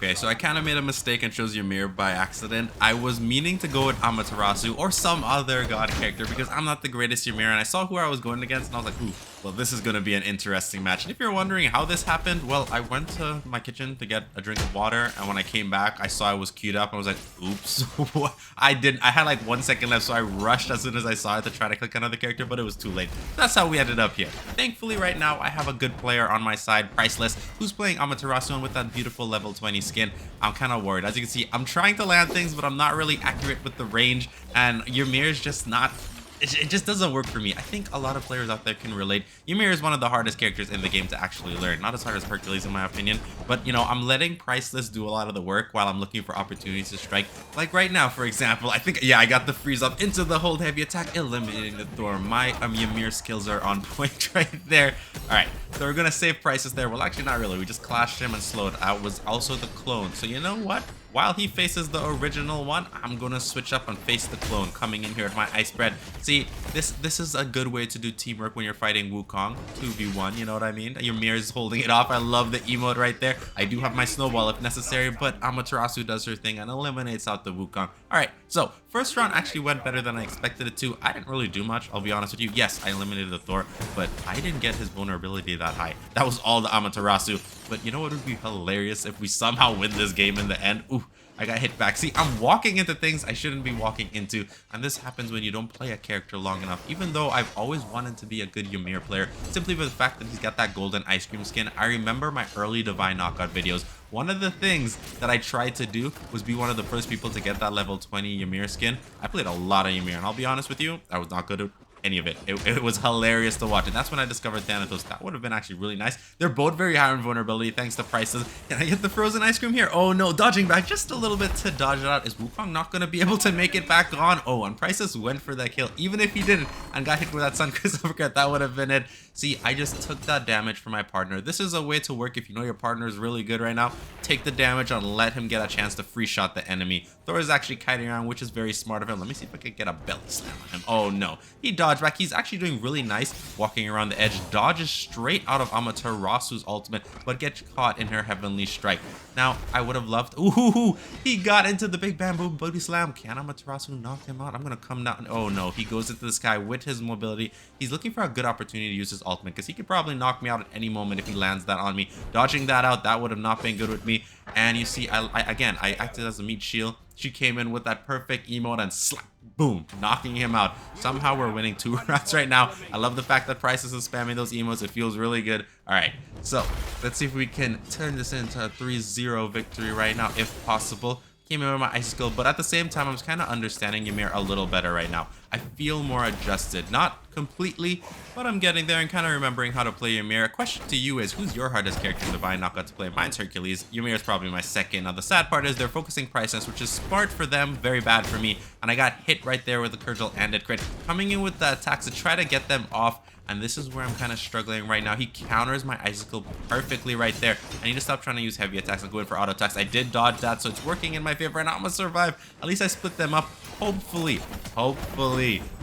Okay, so I kind of made a mistake and chose Ymir by accident. I was meaning to go with Amaterasu or some other god character because I'm not the greatest Ymir, and I saw who I was going against and I was like, ooh, well, this is going to be an interesting match. And if you're wondering how this happened, well, I went to my kitchen to get a drink of water, and when I came back, I saw I was queued up. I was like, oops. I had like 1 second left, so I rushed as soon as I saw it to try to click another character, but it was too late. That's how we ended up here. Thankfully, right now, I have a good player on my side, Priceless, who's playing Amaterasu, and with that beautiful level 20 skin, I'm kind of worried. As you can see, I'm trying to land things, but I'm not really accurate with the range, and Ymir's just not... It just doesn't work for me. I think a lot of players out there can relate. Ymir is one of the hardest characters in the game to actually learn. Not as hard as Hercules in my opinion, but you know, I'm letting Priceless do a lot of the work while I'm looking for opportunities to strike. Like right now, for example, I think, yeah, I got the freeze up into the hold heavy attack, eliminating the Thor. My Ymir skills are on point right there. All right, so we're gonna save Priceless there. Well, actually not really. We just clashed him and slowed. I was also the clone. So you know what? While he faces the original one, I'm gonna switch up and face the clone, coming in here at my ice bread. See, this is a good way to do teamwork when you're fighting Wukong 2v1, you know what I mean? Ymir is holding it off. I love the emote right there. I do have my snowball if necessary, but Amaterasu does her thing and eliminates out the Wukong. Alright, so first round actually went better than I expected it to. I didn't really do much, I'll be honest with you. Yes, I eliminated the Thor, but I didn't get his vulnerability that high. That was all the Amaterasu. But you know what would be hilarious if we somehow win this game in the end? Ooh, I got hit back. See, I'm walking into things I shouldn't be walking into, and this happens when you don't play a character long enough. Even though I've always wanted to be a good Ymir player, simply for the fact that he's got that golden ice cream skin. I remember my early Divine Knockout videos. One of the things that I tried to do was be one of the first people to get that level 20 Ymir skin. I played a lot of Ymir, and I'll be honest with you, I was not good at any of it. It was hilarious to watch, and that's when I discovered Thanatos. That would have been actually really nice. They're both very high on vulnerability thanks to Prices. Can I get the frozen ice cream here? Oh no, dodging back just a little bit to dodge it out. Is Wukong not going to be able to make it back on? Oh, and Prices went for that kill, even if he didn't, and got hit with that Sun Kiss uppercut. That would have been it. See, I just took that damage for my partner. This is a way to work if you know your partner is really good right now. Take the damage and let him get a chance to free shot the enemy. Thor is actually kiting around, which is very smart of him. Let me see if I can get a belly slam on him. Oh no, he dodged back. He's actually doing really nice walking around the edge. Dodges straight out of Amaterasu's ultimate, but gets caught in her heavenly strike. Now, I would have loved... Ooh, he got into the big bamboo booty slam. Can Amaterasu knock him out? I'm going to come down. Oh no, he goes into the sky with his mobility. He's looking for a good opportunity to use his ultimate because he could probably knock me out at any moment if he lands that on me. Dodging that out, that would have not been good with me. And you see, I acted as a meat shield. She came in with that perfect emote and slap, boom, knocking him out. Somehow we're winning 2 rounds right now. I love the fact that Prices is spamming those emotes. It feels really good. All right, so let's see if we can turn this into a 3-0 victory right now, if possible. Came in with my ice skill, but at the same time, I'm kind of understanding Ymir a little better right now. I feel more adjusted, not completely, but I'm getting there and kind of remembering how to play Ymir. A question to you is, who's your hardest character in Divine Knockout to play? Mine's Hercules. Ymir is probably my second. Now, the sad part is they're focusing Priceless, which is smart for them, very bad for me, and I got hit right there with the Kurgel and it crit. Coming in with the attacks to try to get them off, and this is where I'm kind of struggling right now. He counters my icicle perfectly right there. I need to stop trying to use heavy attacks and go in for auto attacks. I did dodge that, so it's working in my favor, and I'm gonna survive. At least I split them up. Hopefully,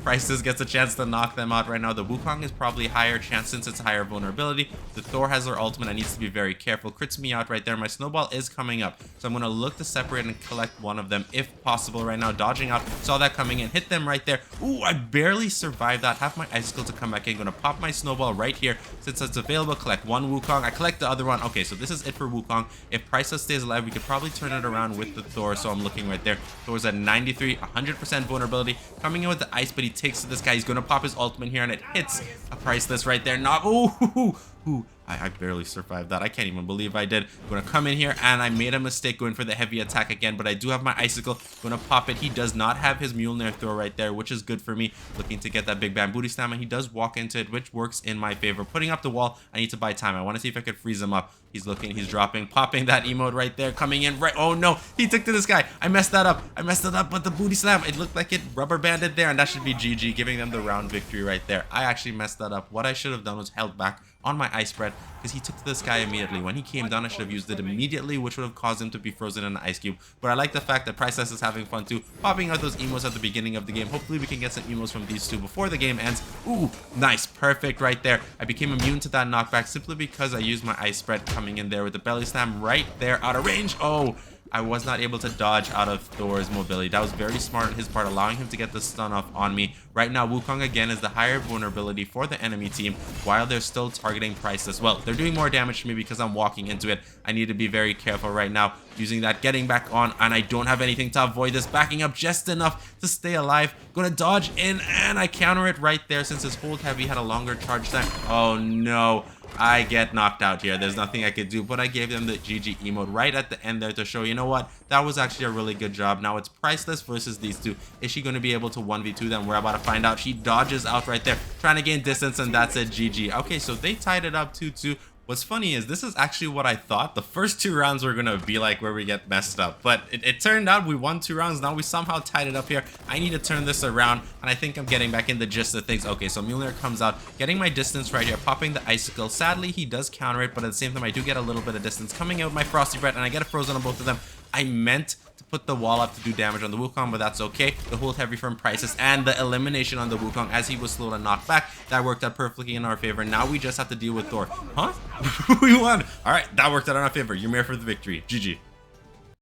Prices gets a chance to knock them out right now. The Wukong is probably higher chance since it's higher vulnerability. The Thor has her ultimate. I need to be very careful. Crits me out right there. My snowball is coming up, so I'm gonna look to separate and collect one of them if possible right now. Dodging out, saw that coming in, hit them right there. Ooh, I barely survived that. Have my icicle to come back in. Gonna pop my snowball right here since it's available. Collect one Wukong. I collect the other one. Okay, so this is it for Wukong. If Priceless stays alive, we could probably turn it around with the Thor. So I'm looking right there. Thor's at 93, 100% vulnerability. Coming in with the ice, but he takes to this guy. He's gonna pop his ultimate here, and it hits a Priceless right there. Not. Ooh. I barely survived that. I can't even believe I did. I'm gonna come in here, and I made a mistake going for the heavy attack again, but I do have my icicle. Gonna pop it. He does not have his Mjolnir throw right there, which is good for me. Looking to get that big bamboo slam, and he does walk into it, which works in my favor. Putting up the wall, I need to buy time. I want to see if I could freeze him up. He's looking, he's dropping, popping that emote right there, coming in right. Oh no, he took to this guy. I messed that up. But the booty slam, it looked like it rubber banded there, and that should be GG, giving them the round victory right there. I actually messed that up. What I should have done was held back on my ice spread because he took to the sky immediately. When he came down, I should have used it immediately, which would have caused him to be frozen in an ice cube. But I like the fact that Priceless is having fun too, popping out those emos at the beginning of the game. Hopefully we can get some emos from these two before the game ends. Ooh, nice, perfect right there. I became immune to that knockback simply because I used my ice spread coming in there with the belly slam right there out of range. Oh, I was not able to dodge out of Thor's mobility. That was very smart on his part, allowing him to get the stun off on me. Right now, Wukong again is the higher vulnerability for the enemy team, while they're still targeting Price as well. They're doing more damage to me because I'm walking into it. I need to be very careful right now, using that, getting back on, and I don't have anything to avoid this, backing up just enough to stay alive. Gonna dodge in, and I counter it right there since his hold heavy had a longer charge time. Oh no. I get knocked out here. There's nothing I could do, but I gave them the GG emote right at the end there to show, you know what, that was actually a really good job. Now it's Priceless versus these two. Is she going to be able to 1v2 them? We're about to find out. She dodges out right there, trying to gain distance, and that's it, GG. Okay, so they tied it up 2-2. What's funny is this is actually what I thought the first 2 rounds were going to be like, where we get messed up. But it turned out we won 2 rounds. Now we somehow tied it up here. I need to turn this around, and I think I'm getting back in the gist of things. Okay, so Ymir comes out, getting my distance right here, popping the icicle. Sadly, he does counter it, but at the same time, I do get a little bit of distance. Coming out with my Frosty Bread, and I get a frozen on both of them. I meant to put the wall up to do damage on the Wukong, but that's okay. The hold heavy from Prices and the elimination on the Wukong as he was slowed and knocked back, that worked out perfectly in our favor. Now we just have to deal with Thor. Huh? We won. All right, that worked out in our favor. Ymir for the victory. GG.